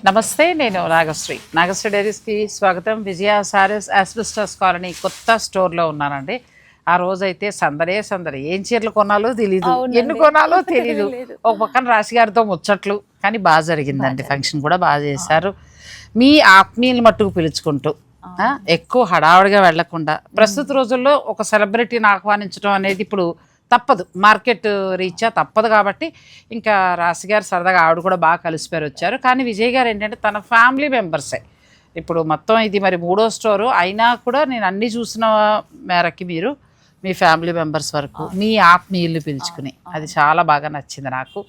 నమస్తే, నేను నాగశ్రీ డైరీస్కి స్వాగతం. విజయ సారీస్ ఆస్బెస్టాస్ కాలనీ కొత్త స్టోర్లో ఉన్నానండి. ఆ రోజైతే సందడే ఏం చీరలు కొనాలో తెలీదు, ఎన్ని కొనాలో తెలీదు. ఒక పక్కన రాశి గారితో ముచ్చట్లు, కానీ బాగా జరిగిందండి. ఫంక్షన్ కూడా బాగా చేశారు. మీ ఆత్మీయులు మట్టుకు పిలుచుకుంటూ ఎక్కువ హడావుడిగా వెళ్లకుండా, ప్రస్తుత రోజుల్లో ఒక సెలబ్రిటీని ఆహ్వానించడం అనేది ఇప్పుడు తప్పదు, మార్కెట్ రీత్యా తప్పదు. కాబట్టి ఇంకా రాశి గారు సరదాగా ఆవిడ కూడా బాగా కలిసిపోయారు, వచ్చారు. కానీ విజయ్ గారు ఏంటంటే తన ఫ్యామిలీ మెంబర్సే ఇప్పుడు మొత్తం ఇది మరి 3వ స్టోరు అయినా కూడా నేను అన్నీ చూసిన మేరకి మీరు మీ ఫ్యామిలీ మెంబర్స్ వరకు మీ ఆత్మీయుల్ని పిలుచుకుని, అది చాలా బాగా నచ్చింది నాకు.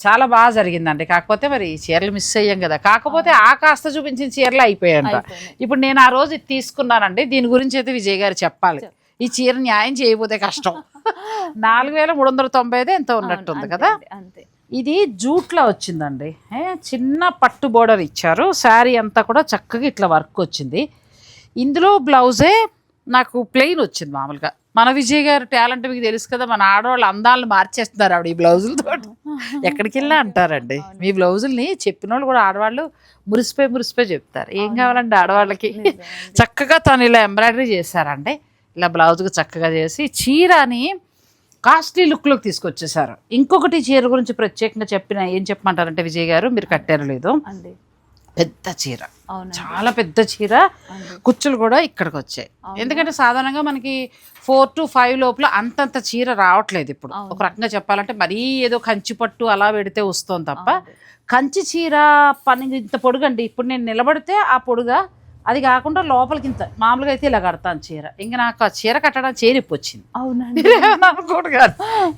చాలా బాగా జరిగిందండి. కాకపోతే మరి చీరలు మిస్ అయ్యాం కదా. కాకపోతే ఆ కాస్త చూపించిన చీరలు అయిపోయాయంట. ఇప్పుడు నేను ఆ రోజు ఇది తీసుకున్నానండి. దీని గురించి అయితే విజయ్ గారు చెప్పాలి. ఈ చీర న్యాయం చేయకపోతే కష్టం. 4395 ఎంతో ఉన్నట్టుంది కదా. ఇది జూట్లో వచ్చిందండి. చిన్న పట్టు బోర్డర్ ఇచ్చారు. శారీ అంతా కూడా చక్కగా ఇట్లా వర్క్ వచ్చింది. ఇందులో బ్లౌజే నాకు ప్లెయిన్ వచ్చింది. మామూలుగా మన విజయ్ గారు టాలెంట్ మీకు తెలుసు కదా, మన ఆడవాళ్ళు అందాలను మార్చేస్తున్నారు ఆవిడ ఈ బ్లౌజులతో. ఎక్కడికి వెళ్ళా అంటారండి. మీ బ్లౌజుల్ని చెప్పిన వాళ్ళు కూడా ఆడవాళ్ళు మురిసిపోయి చెప్తారు. ఏం కావాలండి ఆడవాళ్ళకి. చక్కగా తను ఇలా ఎంబ్రాయిడరీ చేశారండి. ఇలా బ్లౌజ్కి చక్కగా చేసి చీరని కాస్ట్లీ లుక్లోకి తీసుకొచ్చేసారు. ఇంకొకటి చీర గురించి ప్రత్యేకంగా ఏం చెప్పమంటారంటే విజయ్ గారు, మీరు కట్టారు లేదు, పెద్ద చీర, చాలా పెద్ద చీర, కుచ్చులు కూడా ఇక్కడికి వచ్చాయి. ఎందుకంటే సాధారణంగా మనకి 4 to 5 లోపల అంతంత చీర రావట్లేదు ఇప్పుడు. ఒక రకంగా చెప్పాలంటే మరీ ఏదో కంచి పట్టు అలా పెడితే వస్తుంది తప్ప, కంచి చీర పని ఇంత పొడుగండి. ఇప్పుడు నేను నిలబడితే ఆ పొడుగా, అది కాకుండా లోపలికి ఇంత మామూలుగా అయితే ఇలా కడతాను చీర. ఇంకా నాకు ఆ చీర కట్టడం చేరిప్పి వచ్చింది. అనుకోడు కాదు,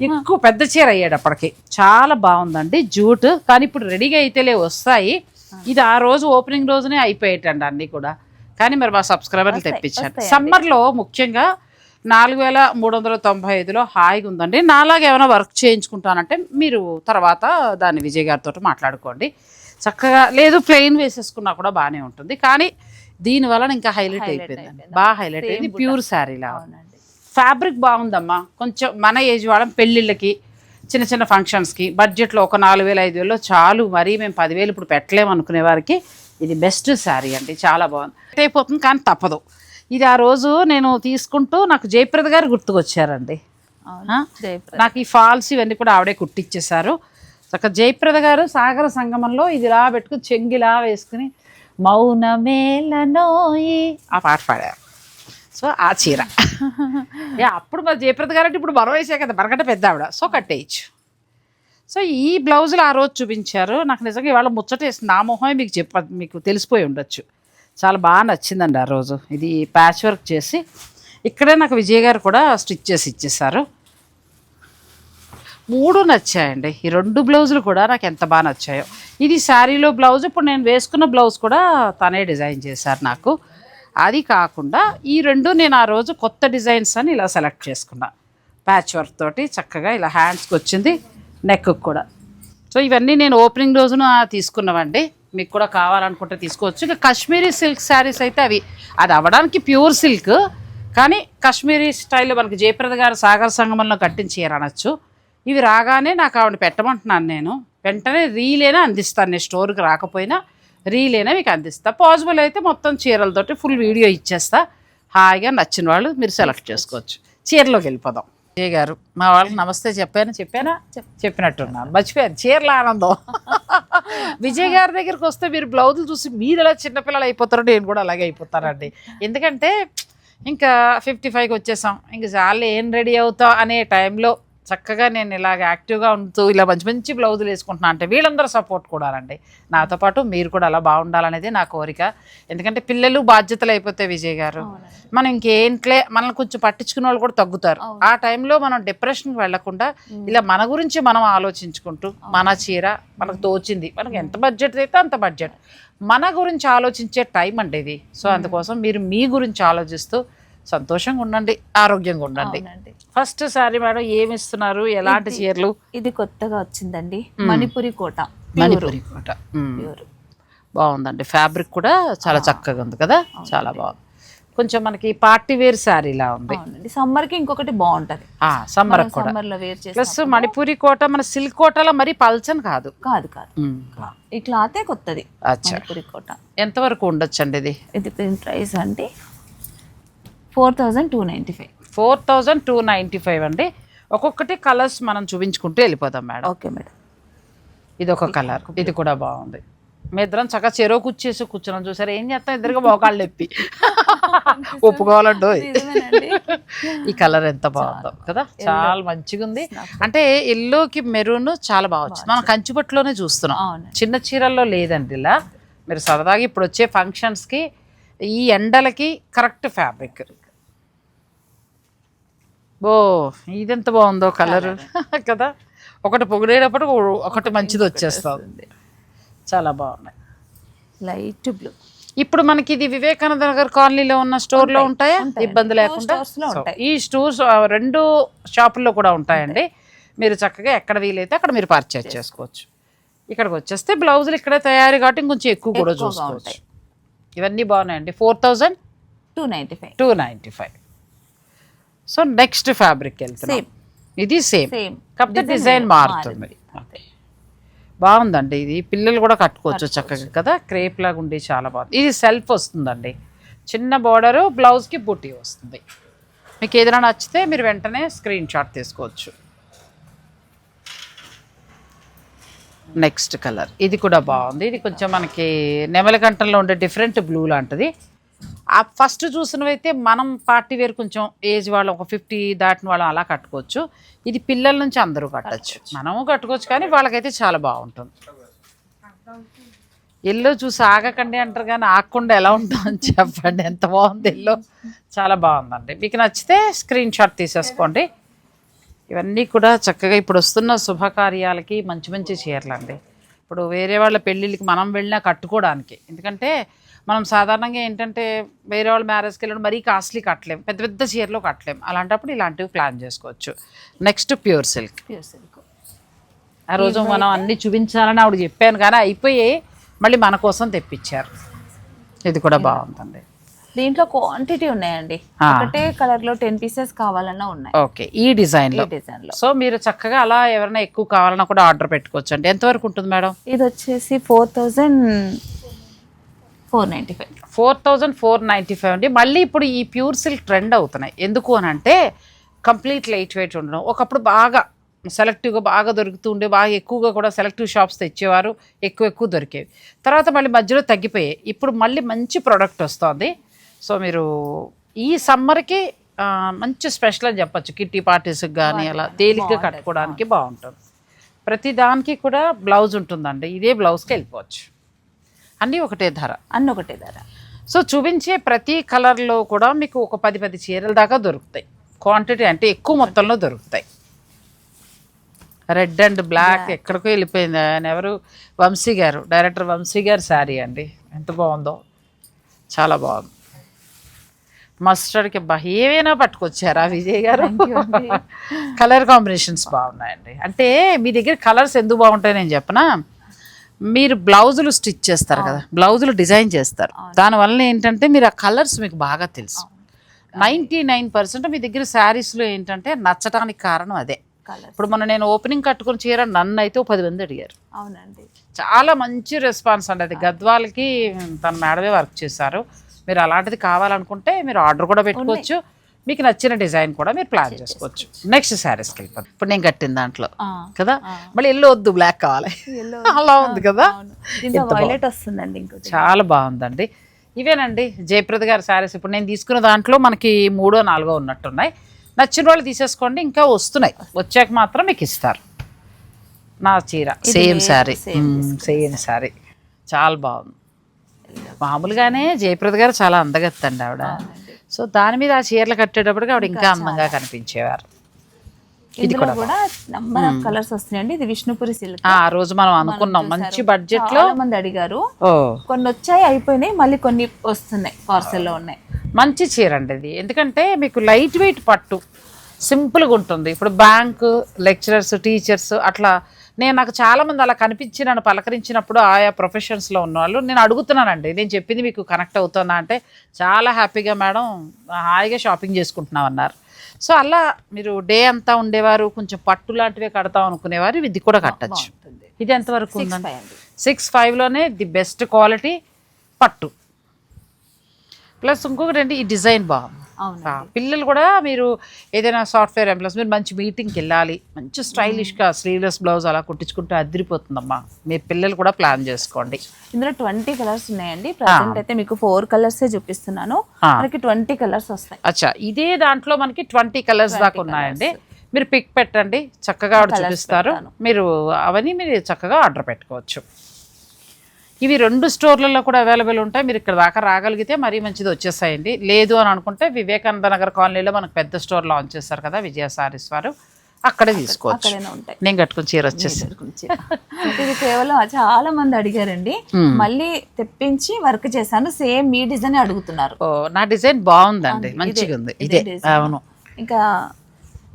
ఎక్కువ పెద్ద చీర అయ్యేటప్పటికి. చాలా బాగుందండి జూట్. కానీ ఇప్పుడు రెడీగా అయితేలే వస్తాయి. ఇది ఆ రోజు ఓపెనింగ్ రోజునే అయిపోయేటండి అన్నీ కూడా. కానీ మరి మా సబ్స్క్రైబర్లు తెప్పించారు. సమ్మర్లో ముఖ్యంగా 4395లో హాయిగా ఉందండి. నాలాగా ఏమైనా వర్క్ చేయించుకుంటానంటే మీరు తర్వాత దాన్ని విజయ్ గారితో మాట్లాడుకోండి. చక్కగా లేదు ప్లెయిన్ వేసేసుకున్నా కూడా బాగానే ఉంటుంది. కానీ దీనివల్ల ఇంకా హైలైట్ అయిపోయిందండి, బాగా హైలైట్ అయింది. ప్యూర్ శారీలా ఫ్యాబ్రిక్ బాగుందమ్మా. కొంచెం మన ఏజ్ వాళ్ళం పెళ్ళిళ్ళకి, చిన్న ఫంక్షన్స్కి బడ్జెట్లో ఒక 4000-5000లో చాలు. మరీ మేము 10,000 ఇప్పుడు పెట్టలేము అనుకునే వారికి ఇది బెస్ట్ శారీ అండి. చాలా బాగుంది. అయిపోతుంది కానీ తప్పదు. ఇది ఆ రోజు నేను తీసుకుంటూ నాకు జయప్రద గారు గుర్తుకొచ్చారండి. నాకు ఈ ఫాల్స్ ఇవన్నీ కూడా ఆవిడే కుట్టిచ్చేశారు. చక్కగా జయప్రద గారు సాగర సంగమంలో ఇది ఇలా పెట్టుకుని చెంగిలా వేసుకుని మౌనమేలనోయి ఆ పాట పాడారు. సో ఆ చీర అప్పుడు మరి జయప్రద గారు అంటే ఇప్పుడు మరో వేసే కదా, మరకంటే పెద్ద ఆవిడ, సో కట్టేయచ్చు. సో ఈ బ్లౌజులు ఆ రోజు చూపించారు. నాకు నిజంగా ఇవాళ ముచ్చటేసింది. నా మొహమే మీకు తెలిసిపోయి ఉండొచ్చు. చాలా బాగా నచ్చిందండి ఆ రోజు. ఇది ప్యాచ్ వర్క్ చేసి ఇక్కడే నాకు విజయ్ గారు కూడా స్టిచ్ చేసి ఇచ్చేసారు. 3 నచ్చాయండి. ఈ 2 బ్లౌజులు కూడా నాకు ఎంత బాగా నచ్చాయో. ఇది శారీలో బ్లౌజ్, ఇప్పుడు నేను వేసుకున్న బ్లౌజ్ కూడా తనే డిజైన్ చేశారు నాకు. అది కాకుండా ఈ 2 నేను ఆ రోజు కొత్త డిజైన్స్ అని ఇలా సెలెక్ట్ చేసుకున్నా. ప్యాచ్ వర్క్ తోటి చక్కగా ఇలా హ్యాండ్స్కి వచ్చింది, నెక్కి కూడా. సో ఇవన్నీ నేను ఓపెనింగ్ రోజున తీసుకున్నామండి. మీకు కూడా కావాలనుకుంటే తీసుకోవచ్చు. ఇక కాశ్మీరీ సిల్క్ శారీస్ అయితే అది అవ్వడానికి ప్యూర్ సిల్క్, కానీ కాశ్మీరీ స్టైల్లో మనకి జయప్రద గారు సాగర సంగమంలో కట్టించారనొచ్చు. ఇవి రాగానే నాకు ఆవిడ పెట్టమంటున్నాను. నేను వెంటనే రీలైనా అందిస్తాను. నేను స్టోర్కి రాకపోయినా రీలైనా మీకు అందిస్తా. పాసిబుల్ అయితే మొత్తం చీరలతోటి ఫుల్ వీడియో ఇచ్చేస్తా. హాయిగా నచ్చిన వాళ్ళు మీరు సెలెక్ట్ చేసుకోవచ్చు. చీరలోకి వెళ్ళిపోదాం. విజయ్ గారు, మా వాళ్ళకి నమస్తే చెప్పినట్టున్నాను, మర్చిపోయాను. చీరల ఆనందం. విజయ్ గారి దగ్గరికి వస్తే మీరు బ్లౌజులు చూసి మీరు ఎలా చిన్నపిల్లలు అయిపోతారో నేను కూడా అలాగే అయిపోతానండి. ఎందుకంటే ఇంకా 55కి వచ్చేసాం, ఇంకా చాలా ఏం రెడీ అవుతాం అనే టైంలో చక్కగా నేను ఇలాగ యాక్టివ్గా ఉంటూ ఇలా మంచి బ్లౌజులు వేసుకుంటున్నా అంటే వీళ్ళందరూ సపోర్ట్ కూడా అండి. నాతో పాటు మీరు కూడా అలా బాగుండాలనేది నా కోరిక. ఎందుకంటే పిల్లలు బాధ్యతలు అయిపోతే విజయ్ గారు, మనం ఇంకేంట్లే మనల్ని కొంచెం పట్టించుకునే వాళ్ళు కూడా తగ్గుతారు. ఆ టైంలో మనం డిప్రెషన్కి వెళ్లకుండా ఇలా మన గురించి మనం ఆలోచించుకుంటూ, మన చీర మనకు తోచింది, మనకు ఎంత బడ్జెట్ అయితే అంత బడ్జెట్, మన గురించి ఆలోచించే టైం అండి ఇది. సో అందుకోసం మీరు మీ గురించి ఆలోచిస్తూ సంతోషంగా ఉండండి, ఆరోగ్యంగా ఉండండి. ఫస్ట్ సారీ మేడం ఏమి ఇస్తున్నారు, ఎలాంటి చీరలు? ఇది కొత్తగా వచ్చిందండి, మణిపురి కోట. బాగుందండి. ఫ్యాబ్రిక్ కూడా చాలా చక్కగా ఉంది కదా, చాలా బాగుంది. కొంచెం మనకి పార్టీ వేర్ శారీలా ఉంది. అవునండి, సమ్మర్ కి ఇంకొకటి బాగుంటది, సమ్మర్ కూడా. సమ్మర్ లో వేర్ చేసి. ప్లస్ మణిపూరి కోట మన సిల్క్ కోటలో మరి పల్చన్ కాదు. కాదు కాదు, ఈ క్లాతే కొత్తది. అచ్చా, మణిపూరి కోట ఎంతవరకు ఉండొచ్చండి ఇది? ఇది ప్రైస్ అంటే 4295. 4295 అండి. ఒక్కొక్కటి కలర్స్ మనం చూపించుకుంటూ వెళ్ళిపోతాం మేడం. Okay madam. ఇది ఒక కలర్, ఇది కూడా బాగుంది. మీ ఇద్దరం చక్కగా చెరో కూర్చేసి కూర్చున్నాం. చూసారు ఏం చేస్తాం, ఇద్దరుగా మోకాళ్ళు నొప్పి ఒప్పుకోవాలండో. ఈ కలర్ ఎంత బాగుందో కదా, చాలా మంచిగా ఉంది. అంటే ఎల్లోకి మెరూన్ చాలా బాగా వచ్చింది. మనం కంచిపట్టులోనే చూస్తున్నాం, చిన్న చీరల్లో లేదండి ఇలా. మీరు సరదాగా ఇప్పుడు వచ్చే ఫంక్షన్స్కి ఈ ఎండలకి కరెక్ట్ ఫ్యాబ్రిక్. ఓ ఇదెంత బాగుందో కలర్ కదా, ఒకటి పొగిడేటప్పుడు ఒకటి మంచిది వచ్చేస్తుంది. చాలా బాగున్నాయి. Light blue. ఇప్పుడు మనకి ఇది వివేకానంద నగర్ కాలనీలో ఉన్న స్టోర్లో ఉంటాయా? ఇబ్బంది లేకుండా ఈ స్టోర్స్ 2 షాపుల్లో కూడా ఉంటాయండి. మీరు చక్కగా ఎక్కడ వీలైతే అక్కడ మీరు పర్చేజ్ చేసుకోవచ్చు. ఇక్కడికి వచ్చేస్తే బ్లౌజులు ఇక్కడే తయారీ కాబట్టి ఇంకొంచెం ఎక్కువ కూడా చూసుకోవచ్చు. ఇవన్నీ బాగున్నాయండి. 4295. సో నెక్స్ట్ ఫ్యాబ్రిక్ వెళ్తున్నాం. ఇది సేమ్ కాకపోతే డిజైన్ మారుతుంది. బాగుందండి, ఇది పిల్లలు కూడా కట్టుకోవచ్చు చక్కగా కదా, క్రేప్ లాగా ఉండి చాలా బాగుంది. ఇది సెల్ఫ్ వస్తుందండి, చిన్న బార్డరు, బ్లౌజ్కి బుటీ వస్తుంది. మీకు ఏదైనా నచ్చితే మీరు వెంటనే స్క్రీన్ షాట్ తీసుకోవచ్చు. నెక్స్ట్ కలర్ ఇది కూడా బాగుంది. ఇది కొంచెం మనకి నెమలికంఠంలో ఉండే డిఫరెంట్ బ్లూ లాంటిది. ఆ ఫస్ట్ చూసినవైతే మనం పార్టీ వేర్ కొంచెం ఏజ్ వాళ్ళు, ఒక 50 దాటిన వాళ్ళు అలా కట్టుకోవచ్చు. ఇది పిల్లల నుంచి అందరూ కట్టచ్చు, మనము కట్టుకోవచ్చు, కానీ వాళ్ళకైతే చాలా బాగుంటుంది. ఎల్లో చూసి ఆగకండి అంటారు కానీ ఆగకుండా ఎలా ఉంటుందని చెప్పండి, ఎంత బాగుంది ఎల్లో, చాలా బాగుందండి. మీకు నచ్చితే స్క్రీన్ షాట్ తీసేసుకోండి. ఇవన్నీ కూడా చక్కగా ఇప్పుడు వస్తున్న శుభకార్యాలకి మంచి మంచి చీరలు అండి. ఇప్పుడు వేరే వాళ్ళ పెళ్ళిళ్ళకి మనం వెళ్ళినా కట్టుకోవడానికి, ఎందుకంటే మనం సాధారణంగా ఏంటంటే వేరే వాళ్ళ మ్యారేజ్కి వెళ్ళడం మరీ కాస్ట్లీ కట్టలేం, పెద్ద పెద్ద చీరలు కట్టలేం. అలాంటప్పుడు ఇలాంటివి ప్లాన్ చేసుకోవచ్చు. Next pure silk. ఆ రోజు మనం అన్నీ చూపించాలని ఆవిడ చెప్పాను కానీ అయిపోయి మళ్ళీ మన కోసం తెప్పించారు. ఇది కూడా బాగుందండి. దీంట్లో క్వాంటిటీ ఉన్నాయండి, ఒకటే కలర్ లో 10 pieces కావాలన్నా ఉన్నాయి. ఓకే, ఈ డిజైన్ లో. సో మీరు చక్కగా అలా ఎవరైనా ఎక్కువ కావాలన్నా కూడా ఆర్డర్ పెట్టుకోవచ్చు అండి. ఎంతవరకు ఉంటుంది మేడం? ఇది వచ్చేసి 4495 అండి. మళ్ళీ ఇప్పుడు ఈ ప్యూర్ సిల్క్ ట్రెండ్ అవుతున్నాయి. ఎందుకు అని అంటే కంప్లీట్ లైట్ వెయిట్ ఉండడం. ఒకప్పుడు బాగా సెలెక్టివ్గా బాగా దొరుకుతూ ఉండే, బాగా ఎక్కువగా కూడా సెలెక్టివ్ షాప్స్ తెచ్చేవారు, ఎక్కువ దొరికేవి. తర్వాత మళ్ళీ మధ్యలో తగ్గిపోయాయి. ఇప్పుడు మళ్ళీ మంచి ప్రోడక్ట్ వస్తుంది. సో మీరు ఈ సమ్మర్కి మంచి స్పెషల్ అని చెప్పచ్చు. కిట్టి పార్టీస్కి కానీ అలా తేలిగ్గా కట్టుకోవడానికి బాగుంటుంది. ప్రతి దానికి కూడా బ్లౌజ్ ఉంటుందండి. ఇదే బ్లౌజ్కి వెళ్ళిపోవచ్చు. అన్నీ ఒకటే ధర. సో చూపించే ప్రతి కలర్లో కూడా మీకు ఒక 10 చీరల దాకా దొరుకుతాయి. క్వాంటిటీ అంటే ఎక్కువ మొత్తంలో దొరుకుతాయి. రెడ్ అండ్ బ్లాక్ ఎక్కడికో వెళ్ళిపోయింది. ఆయన ఎవరు, వంశీ గారు, డైరెక్టర్ వంశీ గారు శారీ అండి. ఎంత బాగుందో, చాలా బాగుంది. మస్టర్డ్కి ఏమైనా పట్టుకొచ్చారా విజయ్ గారు? కలర్ కాంబినేషన్స్ బాగున్నాయండి. అంటే మీ దగ్గర కలర్స్ ఎందుకు బాగుంటాయి నేను చెప్పనా, మీరు బ్లౌజులు స్టిచ్ చేస్తారు కదా, బ్లౌజులు డిజైన్ చేస్తారు. దానివల్ల ఏంటంటే మీరు ఆ కలర్స్ మీకు బాగా తెలుసు. 99% మీ దగ్గర శారీస్లో ఏంటంటే నచ్చడానికి కారణం అదే. ఇప్పుడు నేను ఓపెనింగ్ కట్టుకుని చీర నన్ను అయితే 10 మంది అడిగారు. అవునండి, చాలా మంచి రెస్పాన్స్ అండి. అది గద్వాలకి తన మేడమే వర్క్ చేశారు. మీరు అలాంటిది కావాలనుకుంటే మీరు ఆర్డర్ కూడా పెట్టుకోవచ్చు. మీకు నచ్చిన డిజైన్ కూడా మీరు ప్లాన్ చేసుకోవచ్చు. నెక్స్ట్ శారీస్కి వెళ్ళిపోతుంది. ఇప్పుడు నేను కట్టిన దాంట్లో కదా, మళ్ళీ ఎల్లో వద్దు, బ్లాక్ కావాలి, అలా ఉంది కదా. చాలా బాగుందండి. ఇవేనండి జయప్రద గారి శారీస్. ఇప్పుడు నేను తీసుకున్న దాంట్లో మనకి 3 or 4 ఉన్నట్టున్నాయి. నచ్చిన వాళ్ళు తీసేసుకోండి, ఇంకా వస్తున్నాయి. వచ్చాక మాత్రం మీకు ఇస్తారు. నా చీర సేమ్ శారీ చాలా బాగుంది. మామూలుగానే జయప్రద గారు చాలా అందగత్తండి ఆవిడ. సో దాని మీద ఆ చీరలు కట్టేటప్పటికి ఆవిడ ఇంకా అందంగా కనిపించేవారు. ఇది కూడా కలర్స్ వస్తున్నాయండి. ఇది విష్ణుపురి సిల్క్. ఆ రోజు మనం అనుకున్నాం మంచి బడ్జెట్ లో, మంది అడిగారు. కొన్ని వచ్చాయి, అయిపోయినాయి, మళ్ళీ కొన్ని వస్తున్నాయి, పార్సెల్లో ఉన్నాయి. మంచి చీర అండి ఇది. ఎందుకంటే మీకు లైట్ వెయిట్ పట్టు, సింపుల్గా ఉంటుంది. ఇప్పుడు బ్యాంకు లెక్చరర్స్, టీచర్స్ అట్లా నాకు చాలామంది అలా కనిపించి నన్ను పలకరించినప్పుడు ఆయా ప్రొఫెషన్స్లో ఉన్న వాళ్ళు నేను అడుగుతున్నానండి, నేను చెప్పింది మీకు కనెక్ట్ అవుతున్నా అంటే చాలా హ్యాపీగా మేడం హాయిగా షాపింగ్ చేసుకుంటున్నాం అన్నారు. సో అలా మీరు డే అంతా ఉండేవారు, కొంచెం పట్టు లాంటివే కడతాం అనుకునేవారు, ఇది కూడా కట్టచ్చు. ఇది ఎంతవరకు ఉందండి? 6.5లోనే ది బెస్ట్ క్వాలిటీ పట్టు. ప్లస్ ఇంకొకటి ఏంటి, ఈ డిజైన్ బాగుంది. పిల్లలు కూడా మీరు ఏదైనా సాఫ్ట్వేర్ ఎంప్లాయీస్ మీరు మంచి మీటింగ్కి వెళ్ళాలి, మంచి స్టైలిష్గా స్లీవ్లెస్ బ్లౌజ్ అలా కుట్టించుకుంటే అదిరిపోతుందమ్మా. మీ పిల్లలు కూడా ప్లాన్ చేసుకోండి. ఇందులో 20 కలర్స్ ఉన్నాయండి. ప్రజెంట్ అయితే మీకు 4 కలర్స్ చూపిస్తున్నాను, మనకి 20 కలర్స్ వస్తాయి. అచ్చా, ఇదే దాంట్లో మనకి 20 కలర్స్ దాకా ఉన్నాయండి. మీరు పిక్ పెట్టండి, చక్కగా ఆర్డర్ చూపిస్తారు. మీరు అవన్నీ మీరు చక్కగా ఆర్డర్ పెట్టుకోవచ్చు. ఇవి 2 స్టోర్లలో కూడా అవైలబుల్ ఉంటాయి. మీరు ఇక్కడ దాకా రాగలిగితే మరీ మంచిది వచ్చేసాయండి. లేదు అని అనుకుంటే వివేకానంద నగర్ కాలనీలో మనకు పెద్ద స్టోర్ లాంచ్ చేస్తారు కదా విజయ సారీస్ వారు, అక్కడే తీసుకోవచ్చు. నేను కట్టుకుని చీర వచ్చేసి ఇది కేవలం చాలా మంది అడిగారండి, మళ్ళీ తెప్పించి వర్క్ చేశాను. సేమ్ మీ డిజైన్ అడుగుతున్నారు. నా డిజైన్ బాగుందండి, మంచిగా ఉంది. ఇదే అవును, ఇంకా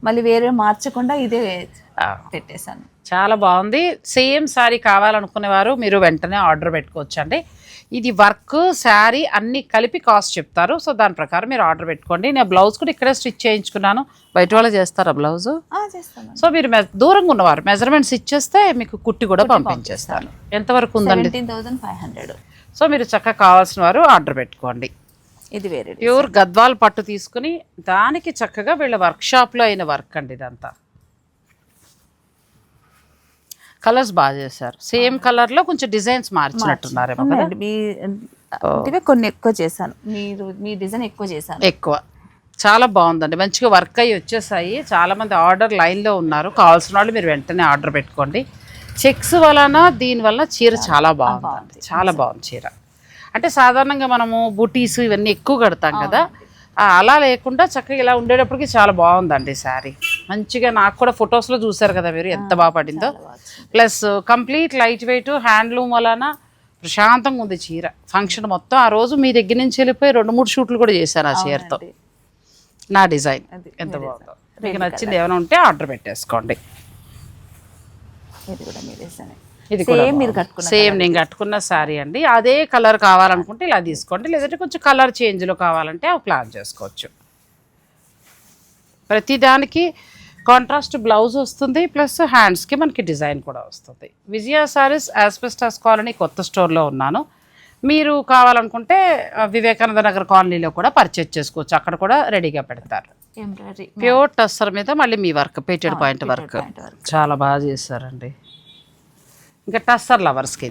మళ్ళీ వేరే మార్చకుండా ఇదే పెట్టేశాను. చాలా బాగుంది. సేమ్ శారీ కావాలనుకునేవారు మీరు వెంటనే ఆర్డర్ పెట్టుకోవచ్చు అండి. ఇది వర్క్ శారీ అన్నీ కలిపి కాస్ట్ చెప్తారు, సో దాని ప్రకారం మీరు ఆర్డర్ పెట్టుకోండి. నేను బ్లౌజ్ కూడా ఇక్కడే స్టిచ్ చేయించుకున్నాను. బయట వాళ్ళు చేస్తారా బ్లౌజ్? సో మీరు దూరంగా ఉన్నవారు మెజర్మెంట్స్ ఇచ్చేస్తే మీకు కుట్టి కూడా పంపించేస్తాను. ఎంతవరకు ఉందండి? 17,500. సో మీరు చక్కగా కావాల్సిన వారు ఆర్డర్ పెట్టుకోండి. ఇది వేరే ప్యూర్ గద్వాల్ పట్టు తీసుకుని దానికి చక్కగా వీళ్ళ వర్క్షాప్లో అయిన వర్క్ అండి ఇదంతా. కలర్స్ బాగా చేశారు. సేమ్ కలర్ లో కొంచెం డిజైన్స్ మార్చినట్టున్నారేమో కదా. కొన్ని ఎక్కువ చేశాను, మీ డిజైన్ ఎక్కువ చేశాను. ఎక్కువ చాలా బాగుందండి, మంచిగా వర్క్ అయ్యి వచ్చేసాయి. చాలా మంది ఆర్డర్ లైన్లో ఉన్నారు, కావాల్సిన వాళ్ళు మీరు వెంటనే ఆర్డర్ పెట్టుకోండి. చెక్స్ వలన దీనివల్ల చీర చాలా బాగుంది, చాలా బాగుంది చీర. అంటే సాధారణంగా మనము బూటీస్ ఇవన్నీ ఎక్కువ కడతాం కదా, అలా లేకుండా చక్కగా ఇలా ఉండేటప్పటికి చాలా బాగుందండి శారీ. మంచిగా నాకు కూడా ఫొటోస్లో చూసారు కదా మీరు ఎంత బాగా పడిందో. Plus complete light weight handloom వలన ప్రశాంతంగా ఉంది చీర. ఫంక్షన్ మొత్తం ఆ రోజు మీ దగ్గర నుంచి వెళ్ళిపోయి 2-3 షూట్లు కూడా చేశాను ఆ చీరతో. నా డిజైన్ ఎంత బాగుందో. మీకు నచ్చింది ఏమైనా ఉంటే ఆర్డర్ పెట్టేసుకోండి. ఇది కూడా సేమ్ నేను కట్టుకున్న శారీ అండి. అదే కలర్ కావాలనుకుంటే ఇలా తీసుకోండి, లేదంటే కొంచెం కలర్ చేంజ్లో కావాలంటే అవి ప్లాన్ చేసుకోవచ్చు. ప్రతిదానికి కాంట్రాస్ట్ బ్లౌజ్ వస్తుంది, ప్లస్ హ్యాండ్స్కి మనకి డిజైన్ కూడా వస్తుంది. విజయ సారీస్ ఆస్బెస్టాస్ కాలనీ కొత్త స్టోర్లో ఉన్నాను. మీరు కావాలనుకుంటే వివేకానంద నగర్ కాలనీలో కూడా పర్చేజ్ చేసుకోవచ్చు, అక్కడ కూడా రెడీగా పెడతారు. ప్యూర్ టస్సర్ మీద మళ్ళీ మీ వర్క్ పేటెడ్ పాయింట్ వర్క్ చాలా బాగా చేశారండి. ఇంకా టస్సర్ లవర్స్కి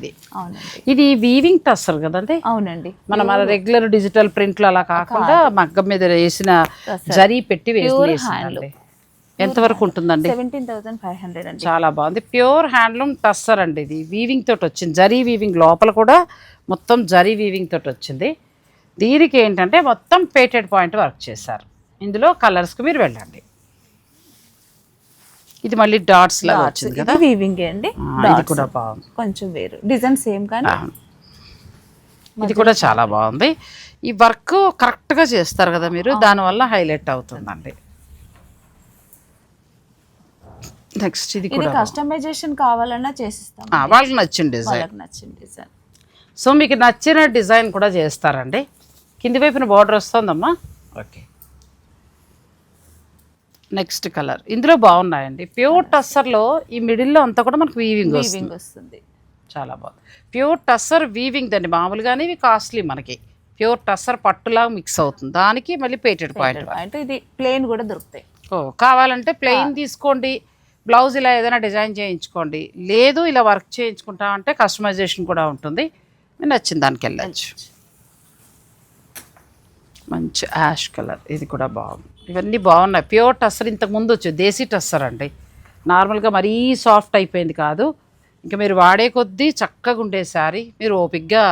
ఇది వీవింగ్ టస్సర్ కదండి. అవునండి, మనం మన రెగ్యులర్ డిజిటల్ ప్రింట్లు అలా కాకుండా మగ్గం మీద వేసిన జరీ పెట్టి వేసిందండి. ఎంతవరకు ఉంటుందండి? 17,500 అండి. చాలా బాగుంది. ప్యూర్ హ్యాండ్లూమ్ టస్సర్ అండి. ఇది వీవింగ్ తోటి వచ్చింది, జరీ వీవింగ్ లోపల కూడా మొత్తం జరీ వీవింగ్ తోటి వచ్చింది. దీనికి ఏంటంటే మొత్తం పేటెడ్ పాయింట్ వర్క్ చేశారు. ఇందులో కలర్స్కి మీరు వెళ్ళండి. ఇది మళ్ళీ డాట్స్ లాగా వచ్చింది కదా, వీవింగ్ అండి. ఇది కూడా బాగుంది, కొంచెం వేరు డిజైన్ సేమ్ కానీ ఇది కూడా చాలా బాగుంది. ఈ వర్క్ కరెక్ట్గా చేస్తారు కదా మీరు, దానివల్ల హైలైట్ అవుతుందండి. నెక్స్ట్ ఇది కూడా కస్టమైజేషన్ కావాలన్నా చేసిస్తాం, వాళ్ళకి నచ్చిన డిజైన్. సో మీకు నచ్చిన డిజైన్ కూడా చేస్తారండి. కింది వైపున బార్డర్ వస్తుందమ్మా. ఓకే, నెక్స్ట్ కలర్ ఇందులో బాగున్నాయండి. ప్యూర్ టస్సర్లో ఈ మిడిల్లో అంతా కూడా మనకు వీవింగ్ వస్తుంది, చాలా బాగుంది. ప్యూర్ టస్సర్ వీవింగ్ దండి. మామూలుగానే ఇవి కాస్ట్లీ, మనకి ప్యూర్ టస్సర్ పట్టులాగా మిక్స్ అవుతుంది. దానికి మళ్ళీ పేటెడ్ పాయింట్. ఇది ప్లెయిన్ కూడా దొరుకుతాయి. కావాలంటే ప్లెయిన్ తీసుకోండి, బ్లౌజ్ ఇలా ఏదైనా డిజైన్ చేయించుకోండి. లేదు ఇలా వర్క్ చేయించుకుంటామంటే కస్టమైజేషన్ కూడా ఉంటుంది, మీరు నచ్చిన దానికి వెళ్ళచ్చు. మంచి యాష్ కలర్, ఇది కూడా బాగుంది. ఇవన్నీ బాగున్నాయి. ప్యూర్ టస్సర్ ఇంతకు ముందు వచ్చేది దేశీ టస్సర్ అండి. నార్మల్గా మరీ సాఫ్ట్ అయిపోయింది కాదు, ఇంకా మీరు వాడే కొద్దీ చక్కగా ఉండే శారీ. మీరు ఓపిక్గా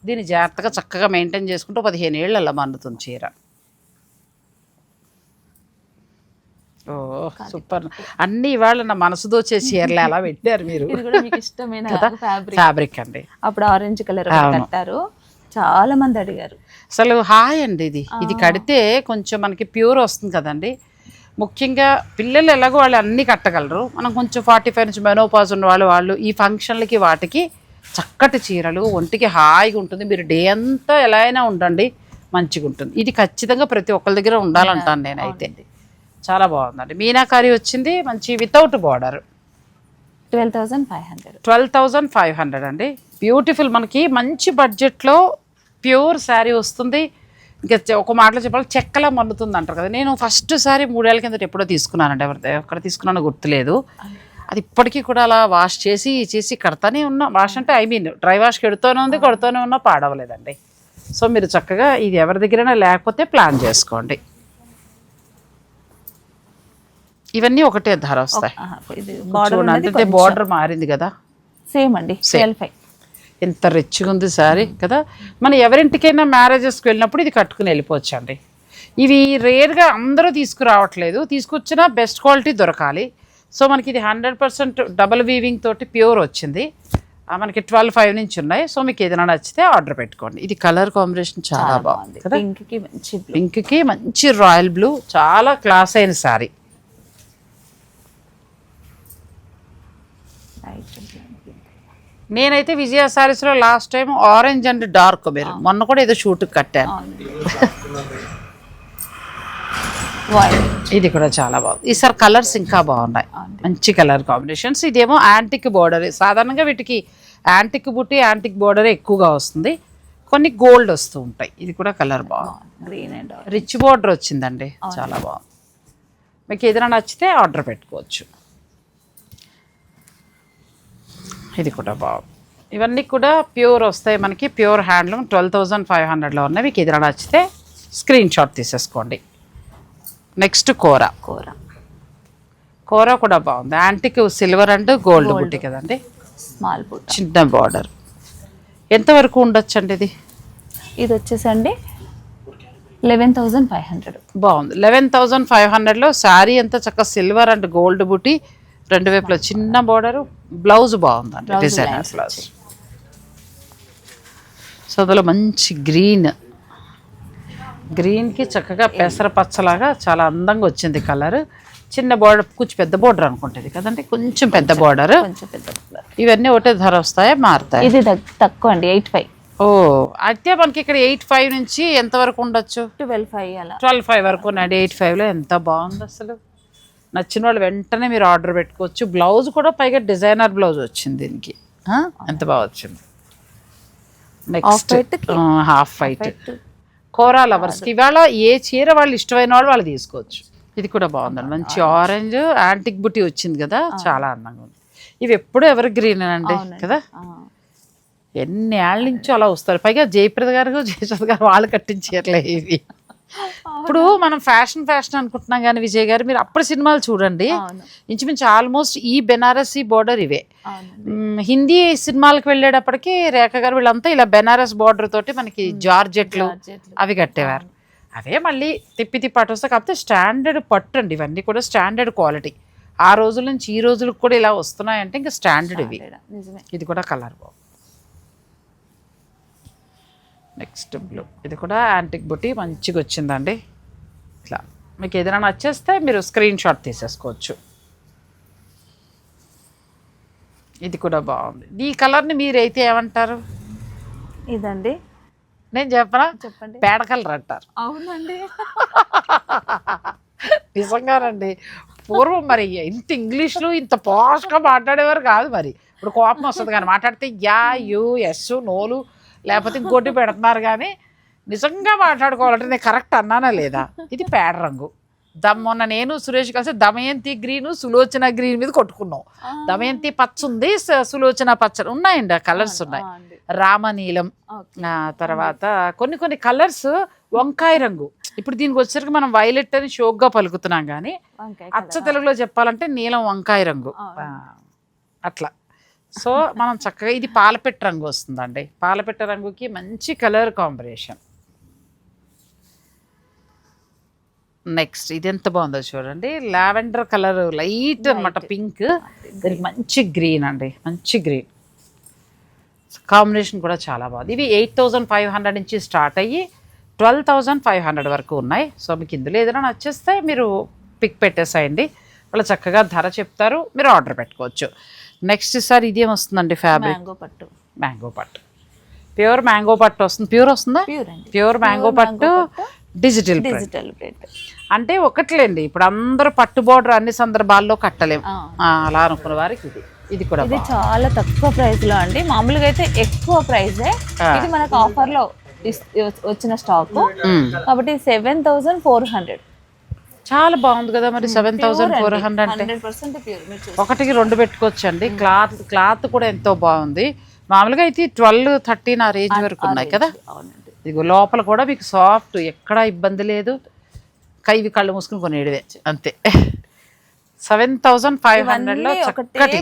దీన్ని జాగ్రత్తగా చక్కగా మెయింటైన్ చేసుకుంటూ 15 ఏళ్ళు అలా మన్నుతుంది చీర. ఓ సూపర్, అన్ని ఇవాళ నా మనసు దోచే చీరలు ఎలా పెట్టారు మీరు. ఫ్యాబ్రిక్ అండి, అప్పుడు ఆరెంజ్ కలర్ కట్టారు, చాలా మంది అడిగారు. అసలు హాయ్ అండి. ఇది కడితే కొంచెం మనకి ప్యూర్ వస్తుంది కదండి. ముఖ్యంగా పిల్లలు ఎలాగో వాళ్ళు అన్నీ కట్టగలరు. మనం కొంచెం 45 నుంచి మెనోపాజ్ ఉన్న వాళ్ళు ఈ ఫంక్షన్లకి వాటికి చక్కటి చీరలు, ఒంటికి హాయిగా ఉంటుంది. మీరు డే అంతా ఎలా అయినా ఉండండి, మంచిగా ఉంటుంది. ఇది ఖచ్చితంగా ప్రతి ఒక్కరి దగ్గర ఉండాలంటాను నేనైతే. చాలా బాగుందండి. మీనాకారి వచ్చింది, మంచి వితౌట్ బార్డర్. 12,500 అండి. బ్యూటిఫుల్, మనకి మంచి బడ్జెట్లో ప్యూర్ శారీ వస్తుంది. ఇంకా ఒక మాటలో చెప్పాలి, చెక్కలా మన్నుతుంది అంటారు కదా. నేను ఫస్ట్ సారి 3 ఏళ్ళ కిందట ఎప్పుడో తీసుకున్నానండి. ఎక్కడ తీసుకున్నానో గుర్తులేదు. అది ఇప్పటికీ కూడా అలా వాష్ చేసి కడతానే ఉన్నా. వాష్ అంటే డ్రై వాష్ కడుతూనే ఉంది, కడుతూనే ఉన్నా, పాడవలేదండి. సో మీరు చక్కగా ఇది ఎవరి దగ్గరైనా లేకపోతే ప్లాన్ చేసుకోండి. ఇవన్నీ ఒకటే ధర వస్తాయి. అంటే బార్డర్ మారింది కదా, సేమ్ అండి. ఎంత రిచ్గా ఉంది సారీ కదా. మనం ఎవరింటికైనా మ్యారేజెస్కి వెళ్ళినప్పుడు ఇది కట్టుకుని వెళ్ళిపోవచ్చు అండి. ఇవి రేర్గా అందరూ తీసుకురావట్లేదు, తీసుకొచ్చినా బెస్ట్ క్వాలిటీ దొరకాలి. సో మనకి ఇది 100% డబల్ వీవింగ్ తోటి ప్యూర్ వచ్చింది. మనకి 12,500 నుంచి ఉన్నాయి. సో మీకు ఏదైనా నచ్చితే ఆర్డర్ పెట్టుకోండి. ఇది కలర్ కాంబినేషన్ చాలా బాగుంది కదా. పింక్కి మంచి రాయల్ బ్లూ, చాలా క్లాస్ అయిన సారీ. నేనైతే విజయ సారీస్లో last time orange and dark maroon, మొన్న కూడా ఏదో షూట్కి కట్టాను. ఇది కూడా చాలా బాగుంది. ఈసారి కలర్స్ ఇంకా బాగున్నాయి, మంచి కలర్ కాంబినేషన్స్. ఇదేమో యాంటిక్ బోర్డర్. సాధారణంగా వీటికి యాంటిక్ బుట్టి, యాంటిక్ బోర్డర్ ఎక్కువగా వస్తుంది, కొన్ని గోల్డ్ వస్తూ ఉంటాయి. ఇది కూడా కలర్ బాగుంది, గ్రీన్ అండ్ రిచ్ బోర్డర్ వచ్చిందండి, చాలా బాగుంది. మీకు ఏదైనా నచ్చితే ఆర్డర్ పెట్టుకోవచ్చు. ఇది కూడా బాగుంది. ఇవన్నీ కూడా ప్యూర్ వస్తాయి మనకి, ప్యూర్ హ్యాండ్లూమ్. 12,500లో ఉన్నాయి. మీకు ఏదైనా నచ్చితే స్క్రీన్ షాట్ తీసేసుకోండి. నెక్స్ట్ కోరా కూడా బాగుంది. యాంటిక్ సిల్వర్ అండ్ గోల్డ్ బుట్టి కదండి, స్మాల్ బుట్ట, చిన్న బార్డర్. ఎంతవరకు ఉండొచ్చు అండి ఇది? ఇది వచ్చేసండి 11,500. బాగుంది. 11,500లో శారీ అంతా చక్కగా సిల్వర్ అండ్ గోల్డ్ బుట్టి, రెండు వైపులో చిన్న బార్డరు, బ్లౌజ్ బాగుందండి, డిజైనర్ బ్లౌజ్. సో అందులో మంచి గ్రీన్కి చక్కగా పెసర పచ్చలాగా చాలా అందంగా వచ్చింది కలర్. చిన్న బార్డర్, కొంచెం పెద్ద బార్డర్ అనుకుంటుంది కదండి, కొంచెం పెద్ద బార్డర్. ఇవన్నీ ఒకటే ధర వస్తాయా, మారుతాయి? ఇది తక్కువ అండి, 8,500. ఓ, అయితే మనకి ఇక్కడ 8,500 నుంచి ఎంతవరకు ఉండొచ్చు? 12,500 వరకు ఉన్నాయండి. 8,500లో ఎంత బాగుంది అసలు. నచ్చిన వాళ్ళు వెంటనే మీరు ఆర్డర్ పెట్టుకోవచ్చు. బ్లౌజ్ కూడా పైగా డిజైనర్ బ్లౌజ్ వచ్చింది దీనికి, ఎంత బాగా వచ్చింది. నెక్స్ట్ హాఫ్ వైట్ కోరా లవర్స్కి ఇవాళ ఏ చీర వాళ్ళు ఇష్టమైన వాళ్ళు తీసుకోవచ్చు. ఇది కూడా బాగుందండి, మంచి ఆరెంజ్ యాంటిక్ బుట్టి వచ్చింది కదా, చాలా అందంగా ఉంది. ఇవి ఎప్పుడు ఎవర్ గ్రీన్ అండి కదా, ఎన్ని ఏళ్ళ నుంచో అలా వస్తారు. పైగా జయప్రద గారు వాళ్ళు కట్టించర్లే ఇవి. ఇప్పుడు మనం ఫ్యాషన్ అనుకుంటున్నాం కానీ విజయ్ గారు, మీరు అప్పుడు సినిమాలు చూడండి, ఇంచుమించు ఆల్మోస్ట్ ఈ బెనారసీ బోర్డర్ ఇవే. హిందీ సినిమాలకు వెళ్ళేటప్పటికి రేఖ గారు వీళ్ళంతా ఇలా బెనారస్ బోర్డర్ తోటి మనకి జార్జెట్లు అవి కట్టేవారు. అవే మళ్ళీ తిప్పి పట్టు వస్తాయి. కాకపోతే స్టాండర్డ్ పట్టు అండి, ఇవన్నీ కూడా స్టాండర్డ్ క్వాలిటీ. ఆ రోజుల నుంచి ఈ రోజులకు కూడా ఇలా వస్తున్నాయంటే ఇంకా స్టాండర్డ్ ఇవి. ఇది కూడా కలర్ బాగుంది. నెక్స్ట్ బ్లూ, ఇది కూడా యాంటిక్ బుట్టి మంచిగా వచ్చిందండి. ఇట్లా మీకు ఏదైనా నచ్చేస్తే మీరు స్క్రీన్ షాట్ తీసేసుకోవచ్చు. ఇది కూడా బాగుంది. ఈ కలర్ని మీరైతే ఏమంటారు? ఇదండి నేను చెప్పనా, చెప్పండి. పేడ కలర్ అంటారు. అవునండి, నిజంగానండి. పూర్వం మరి ఇంత ఇంగ్లీష్లో ఇంత పాష్గా మాట్లాడేవారు కాదు. మరి ఇప్పుడు కోపం వస్తుంది కానీ మాట్లాడితే యా, యు, ఎస్, నోలు లేకపోతే ఇంకోటి పెడుతున్నారు. కానీ నిజంగా మాట్లాడుకోవాలంటే నేను కరెక్ట్ అన్నానా లేదా? ఇది పేడ రంగు. మొన్న నేను సురేష్ కలిసి దమయంతి గ్రీను, సులోచన గ్రీన్ మీద కొట్టుకున్నాం. దమయంతి పచ్చ ఉంది, సులోచన పచ్చ ఉన్నాయండి, ఆ కలర్స్ ఉన్నాయి. రామనీలం, తర్వాత కొన్ని కలర్స్ వంకాయ రంగు. ఇప్పుడు దీనికి వచ్చేసరికి మనం వైలెట్ అని షోక్గా పలుకుతున్నాం, కానీ అచ్చ తెలుగులో చెప్పాలంటే నీలం వంకాయ రంగు అట్లా. సో మనం చక్కగా ఇది పాలపెట్ట రంగు వస్తుందండి. పాలపెట్ట రంగుకి మంచి కలర్ కాంబినేషన్. నెక్స్ట్ ఇది ఎంత బాగుందో చూడండి, లావెండర్ కలర్, లైట్ అనమాట పింక్, దానికి మంచి గ్రీన్ అండి, మంచి గ్రీన్ కాంబినేషన్ కూడా చాలా బాగుంది. ఇవి 8,500 నుంచి స్టార్ట్ అయ్యి 12,500 వరకు ఉన్నాయి. సో మీకు ఇందులో ఏదైనా నచ్చేస్తే మీరు పిక్ పెట్టేసేయండి, వాళ్ళు చక్కగా ధర చెప్తారు, మీరు ఆర్డర్ పెట్టుకోవచ్చు. నెక్స్ట్ సార్ ఇది ఏమొస్తుందండి ఫ్యాబ్రిక్? మ్యాంగో పట్టు, ప్యూర్ మ్యాంగో పట్టు వస్తుంది. ప్యూర్ వస్తుందా? ప్యూర్ మ్యాంగో పట్టు, డిజిటల్ ప్రింట్. అంటే ఒకట్లేండి, ఇప్పుడు అందరూ పట్టు బోర్డర్ అన్ని సందర్భాల్లో కట్టలేము, అలా అనుకున్న వారికి ఇది కూడా ఇది చాలా తక్కువ ప్రైస్ లో అండి. మామూలుగా అయితే ఎక్కువ ప్రైజే, ఇది మనకు ఆఫర్ లో వచ్చిన స్టాక్ కాబట్టి 7400. చాలా బాగుంది కదా మరి. 7400 అంటే 100% ప్యూర్. ఒకటికి 2 పెట్టుకోవచ్చండి. క్లాత్ కూడా ఎంతో బాగుంది. మామూలుగా అయితే 12-13 ఆ రేంజ్ వరకు ఉన్నాయి కదా. ఇదిగో లోపల కూడా మీకు సాఫ్ట్, ఎక్కడా ఇబ్బంది లేదు. కైవి కళ్ళు మూసుకుని కొనేటివే అంతే. 7500లో చక్కటి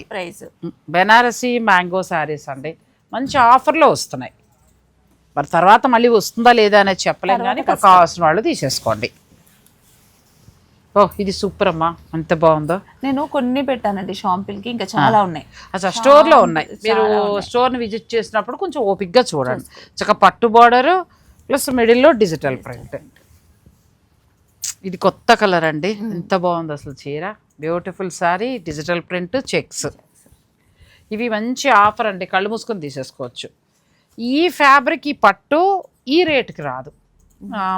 బెనారసీ మ్యాంగో శారీస్ అండి. మంచి ఆఫర్లో వస్తున్నాయి. మరి తర్వాత మళ్ళీ వస్తుందా లేదా అనేది చెప్పలేము, కానీ ఇప్పుడు కావాల్సిన వాళ్ళు తీసేసుకోండి. ఇది సూపర్ అమ్మా, ఎంత బాగుందో. నేను కొన్ని పెట్టానండి షాంపిల్కి, ఇంకా చాలా ఉన్నాయి. అసలు స్టోర్లో ఉన్నాయి. మీరు స్టోర్ని విజిట్ చేసినప్పుడు కొంచెం ఓపిక్గా చూడండి. చక్కగా పట్టు బార్డరు ప్లస్ మిడిల్లో డిజిటల్ ప్రింట్. ఇది కొత్త కలర్ అండి, ఎంత బాగుంది అసలు చీర. Beautiful sorry, digital print, checks. ఇవి మంచి ఆఫర్ అండి, కళ్ళు మూసుకొని తీసేసుకోవచ్చు. ఈ ఫ్యాబ్రిక్, ఈ పట్టు ఈ రేటుకి రాదు,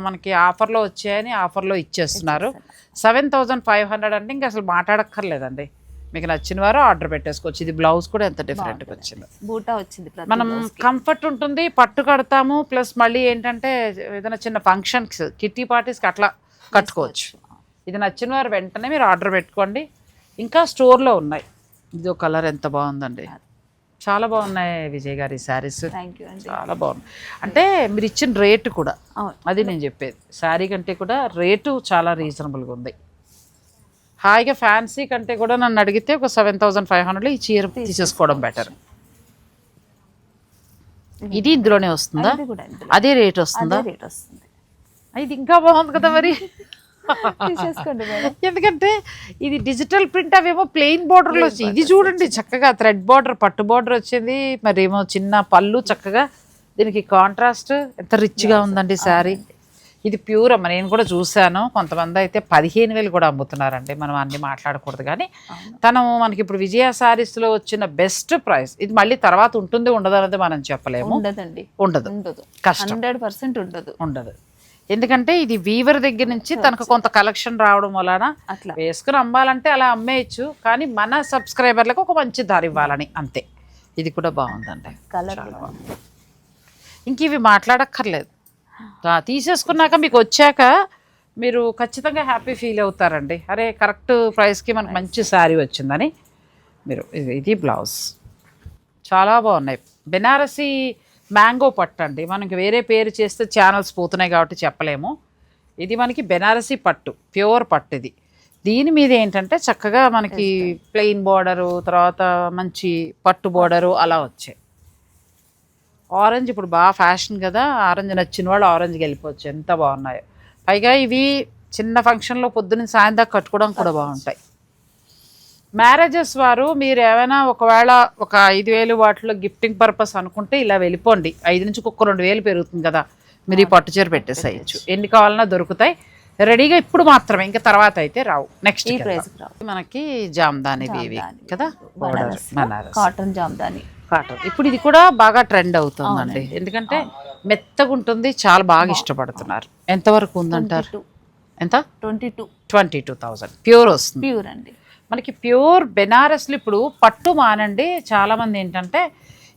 మనకి ఆఫర్లో వచ్చాయని ఆఫర్లో ఇచ్చేస్తున్నారు. 7500 అంటే ఇంకా అసలు మాట్లాడక్కర్లేదండి. మీకు నచ్చిన వారు ఆర్డర్ పెట్టేసుకోవచ్చు. ఇది బ్లౌజ్ కూడా ఎంత డిఫరెంట్గా వచ్చింది, బూటా వచ్చింది. మనం కంఫర్ట్ ఉంటుంది, పట్టు కడతాము, ప్లస్ మళ్ళీ ఏంటంటే ఏదైనా చిన్న ఫంక్షన్స్, కిట్టి పార్టీస్కి అట్లా కట్టుకోవచ్చు. ఇది నచ్చిన వారు వెంటనే మీరు ఆర్డర్ పెట్టుకోండి. ఇంకా స్టోర్లో ఉన్నాయి. ఇది ఒక కలర్ ఎంత బాగుందండి, చాలా బాగున్నాయి విజయ్ గారి శారీస్, చాలా బాగుంది. అంటే మీరు ఇచ్చిన రేటు కూడా, అది నేను చెప్పేది, శారీ కంటే కూడా రేటు చాలా రీజనబుల్గా ఉంది. హాయిగా ఫ్యాన్సీ కంటే కూడా నన్ను అడిగితే ఒక 7500లో ఈ చీర తీసేసుకోవడం బెటర్. ఇది ఇందులోనే వస్తుందా? అదే రేట్ వస్తుందా? ఇది ఇంకా బాగుంది కదా మరి. ఎందుకంటే ఇది డిజిటల్ ప్రింట్, అవేమో ప్లెయిన్ బార్డర్లో వచ్చింది. ఇది చూడండి చక్కగా థ్రెడ్ బార్డర్, పట్టు బార్డర్ వచ్చింది, మరి ఏమో చిన్న పళ్ళు, చక్కగా దీనికి కాంట్రాస్ట్ ఎంత రిచ్గా ఉందండి శారీ. ఇది ప్యూర్ అమ్మ, నేను కూడా చూశాను. కొంతమంది అయితే 15,000 కూడా అమ్ముతున్నారండి. మనం అన్ని మాట్లాడకూడదు, కానీ తను మనకి ఇప్పుడు విజయ శారీస్లో వచ్చిన బెస్ట్ ప్రైస్. ఇది మళ్ళీ తర్వాత ఉంటుంది ఉండదు అనేది మనం చెప్పలేము. ఉండదు, కష్టం, 100% ఉండదు. ఎందుకంటే ఇది వీవర్ దగ్గర నుంచి తనకు కొంత కలెక్షన్ రావడం వలన అట్లా వేసుకుని అమ్మాలంటే అలా అమ్మేయచ్చు, కానీ మన సబ్స్క్రైబర్లకు ఒక మంచి ధర ఇవ్వాలని అంతే. ఇది కూడా బాగుందండి, ఇంక ఇవి మాట్లాడక్కర్లేదు. తీసేసుకున్నాక మీకు వచ్చాక మీరు ఖచ్చితంగా హ్యాపీ ఫీల్ అవుతారండి. అరే కరెక్ట్ ప్రైస్కి మనకు మంచి శారీ వచ్చిందని. మీరు ఇది బ్లౌజ్ చాలా బాగున్నాయి. బెనారసీ మ్యాంగో పట్టు అండి, మనకి వేరే పేరు చేస్తే ఛానల్స్ పోతున్నాయి కాబట్టి చెప్పలేము. ఇది మనకి బెనారసీ పట్టు, ప్యూర్ పట్టు. ఇది దీని మీద ఏంటంటే చక్కగా మనకి ప్లెయిన్ బార్డరు, తర్వాత మంచి పట్టు బార్డరు అలా వచ్చాయి. ఆరెంజ్ ఇప్పుడు బాగా ఫ్యాషన్ కదా, ఆరెంజ్ నచ్చిన వాళ్ళు ఆరెంజ్కి వెళ్ళిపోవచ్చు, ఎంత బాగున్నాయో. పైగా ఇవి చిన్న ఫంక్షన్లో పొద్దున్న సాయంత్రం కట్టుకోవడం కూడా బాగుంటాయి. మ్యారేజెస్ వారు మీరు ఏమైనా ఒకవేళ ఒక 5,000 వాటిలో గిఫ్టింగ్ పర్పస్ అనుకుంటే ఇలా వెళ్ళిపోండి. 5 నుంచి ఒక 2,000 పెరుగుతుంది కదా, మీరు ఈ పట్టు చీర పెట్టేసేయచ్చు. ఎన్ని కావాలన్నా దొరుకుతాయి రెడీగా, ఇప్పుడు మాత్రమే, ఇంకా తర్వాత అయితే రావు. నెక్స్ట్ మనకి జామ్దాని ఇవి కదా, కాటన్ జామ్దాని కాటన్. ఇప్పుడు ఇది కూడా బాగా ట్రెండ్ అవుతుందండి, ఎందుకంటే మెత్తగా ఉంటుంది, చాలా బాగా ఇష్టపడుతున్నారు. ఎంతవరకు ఉందంటారు? ఎంత? 22,000 ప్యూర్ వస్తుంది. ప్యూర్ అండి, మనకి ప్యూర్ బెనారస్లు. ఇప్పుడు పట్టు మానండి, చాలామంది ఏంటంటే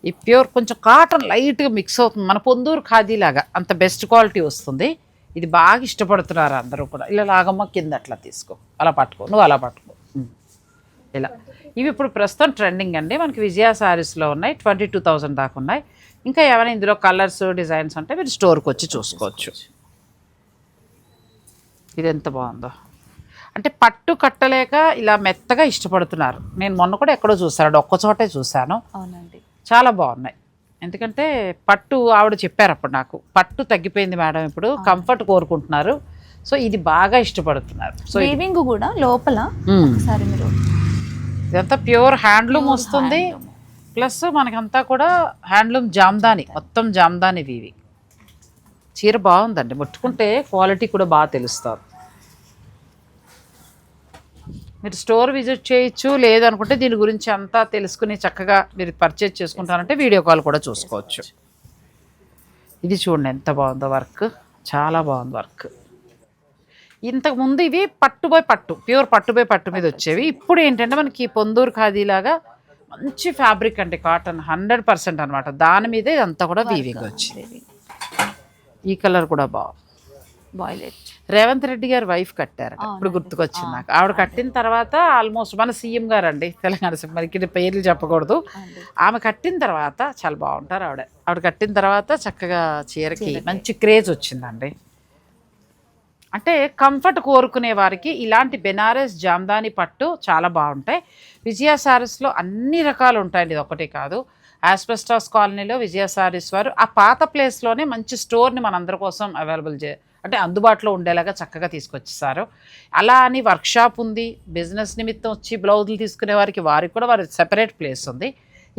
ఈ ప్యూర్ కొంచెం కాటన్ లైట్గా మిక్స్ అవుతుంది, మన పొందూరు ఖాదీ లాగా అంత బెస్ట్ క్వాలిటీ వస్తుంది. ఇది బాగా ఇష్టపడుతున్నారు అందరూ కూడా. ఇలా లాగమ్మ కింద అట్లా తీసుకో, అలా పట్టుకో, నువ్వు అలా పట్టుకో, ఇలా. ఇవి ఇప్పుడు ప్రస్తుతం ట్రెండింగ్ అండి, మనకి విజయ శారీస్లో ఉన్నాయి. 22,000 దాకా ఉన్నాయి. ఇంకా ఏమైనా ఇందులో కలర్స్ డిజైన్స్ అంటే మీరు స్టోర్కి వచ్చి చూసుకోవచ్చు. ఇది ఎంత బాగుందో, అంటే పట్టు కట్టలేక ఇలా మెత్తగా ఇష్టపడుతున్నారు. నేను మొన్న కూడా ఎక్కడో చూసాను, ఒక్క చోటే చూశాను. అవునండి, చాలా బాగున్నాయి. ఎందుకంటే పట్టు ఆవిడ చెప్పారు అప్పుడు నాకు, పట్టు తగ్గిపోయింది మేడం, ఇప్పుడు కంఫర్ట్ కోరుకుంటున్నారు. సో ఇది బాగా ఇష్టపడుతున్నారు. సో వీవింగ్ కూడా లోపల ఒకసారి మీరు, ఇదంతా ప్యూర్ హ్యాండ్లూమ్ వస్తుంది, ప్లస్ మనకంతా కూడా హ్యాండ్లూమ్ జామ్దాని, మొత్తం జామ్దాని వీవి. చీర బాగుందండి, ముట్టుకుంటే క్వాలిటీ కూడా బాగా తెలుస్తారు. మీరు స్టోర్ విజిట్ చేయొచ్చు, లేదనుకుంటే దీని గురించి అంతా తెలుసుకుని చక్కగా మీరు పర్చేజ్ చేసుకుంటారంటే వీడియో కాల్ కూడా చూసుకోవచ్చు. ఇది చూడండి ఎంత బాగుందో వర్క్, చాలా బాగుంది వర్క్. ఇంతకుముందు ఇవి పట్టు ప్యూర్ పట్టు మీద వచ్చేవి. ఇప్పుడు ఏంటంటే మనకి పొందూరు ఖాదీలాగా మంచి ఫ్యాబ్రిక్ అంటే కాటన్ 100% అనమాట. దాని మీద ఇదంతా కూడా వీవింగ్ వచ్చింది. ఈ కలర్ కూడా బాగుంది. బాయిలెట్ రేవంత్ రెడ్డి గారు వైఫ్ కట్టారు, ఇప్పుడు గుర్తుకొచ్చింది నాకు. ఆవిడ కట్టిన తర్వాత ఆల్మోస్ట్ మన సీఎం గారు అండి తెలంగాణ, మనకి పేర్లు చెప్పకూడదు. ఆమె కట్టిన తర్వాత చాలా బాగుంటారు ఆవిడ కట్టిన తర్వాత చక్కగా చీరకి మంచి క్రేజ్ వచ్చిందండి. అంటే కంఫర్ట్ కోరుకునే వారికి ఇలాంటి బెనారస్ జామ్దాని పట్టు చాలా బాగుంటాయి. విజయ సారీస్లో అన్ని రకాలు ఉంటాయండి, ఇది ఒకటే కాదు. ఆస్బెస్టాస్ కాలనీలో విజయ సారీస్ వారు ఆ పాత ప్లేస్లోనే మంచి స్టోర్ని మనందరి కోసం అవైలబుల్ అంటే అందుబాటులో ఉండేలాగా చక్కగా తీసుకొచ్చేసారు. అలా అని వర్క్షాప్ ఉంది, బిజినెస్ నిమిత్తం వచ్చి బ్లౌజులు తీసుకునే వారికి కూడా వారి సెపరేట్ ప్లేస్ ఉంది.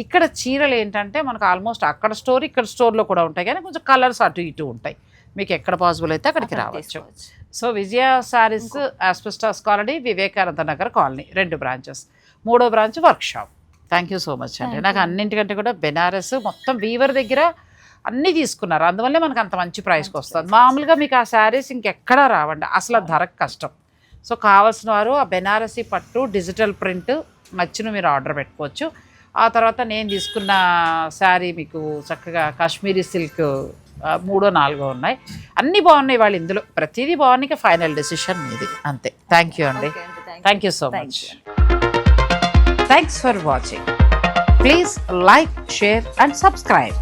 ఇక్కడ చీరలు ఏంటంటే మనకు ఆల్మోస్ట్ అక్కడ స్టోర్ ఇక్కడ స్టోర్లో కూడా ఉంటాయి, కానీ కొంచెం కలర్స్ అటు ఇటు ఉంటాయి. మీకు ఎక్కడ పాసిబుల్ అయితే అక్కడికి రావచ్చు. So Vijaya Sarees asbestos colony, Vivekananda Nagar colony 2 branches. 3వ branch workshop. Thank you so much అండి. నాకు అన్నింటికంటే కూడా బెనారస్ మొత్తం వీవర్ దగ్గర అన్నీ తీసుకున్నారు, అందువల్లే మనకు అంత మంచి ప్రైస్కి వస్తుంది. మామూలుగా మీకు ఆ శారీస్ ఇంకెక్కడా రావండి, అసలు ధరకు కష్టం. సో కావాల్సిన వారు ఆ బెనారసీ పట్టు డిజిటల్ ప్రింట్ నచ్చిన మీరు ఆర్డర్ పెట్టుకోవచ్చు. ఆ తర్వాత నేను తీసుకున్న శారీ మీకు చక్కగా కాశ్మీరీ సిల్క్ 3, 4 ఉన్నాయి. అన్నీ బాగున్నాయి వాళ్ళు, ఇందులో ప్రతిదీ బాగున్నాయి. ఫైనల్ డెసిషన్ మీది అంతే. థ్యాంక్ యూ అండి. Thank you so much. Thanks for watching. Please like, share and subscribe.